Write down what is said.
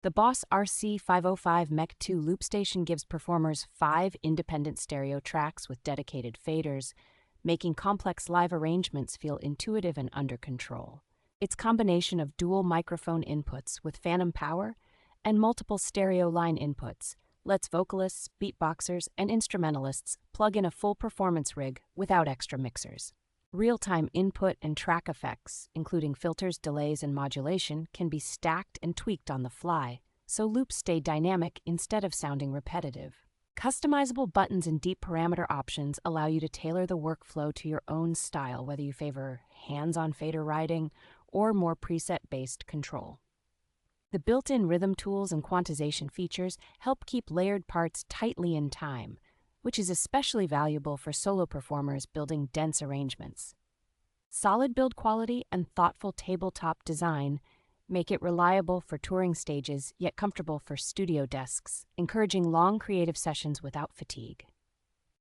The Boss RC-505 Mk2 loop station gives performers 5 independent stereo tracks with dedicated faders, making complex live arrangements feel intuitive and under control. Its combination of dual microphone inputs with phantom power and multiple stereo line inputs lets vocalists, beatboxers, and instrumentalists plug in a full performance rig without extra mixers. Real-time input and track effects, including filters, delays, and modulation, can be stacked and tweaked on the fly, so loops stay dynamic instead of sounding repetitive. Customizable buttons and deep parameter options allow you to tailor the workflow to your own style, whether you favor hands-on fader riding or more preset-based control. The built-in rhythm tools and quantization features help keep layered parts tightly in time, which is especially valuable for solo performers building dense arrangements. Solid build quality and thoughtful tabletop design make it reliable for touring stages, yet comfortable for studio desks, encouraging long creative sessions without fatigue.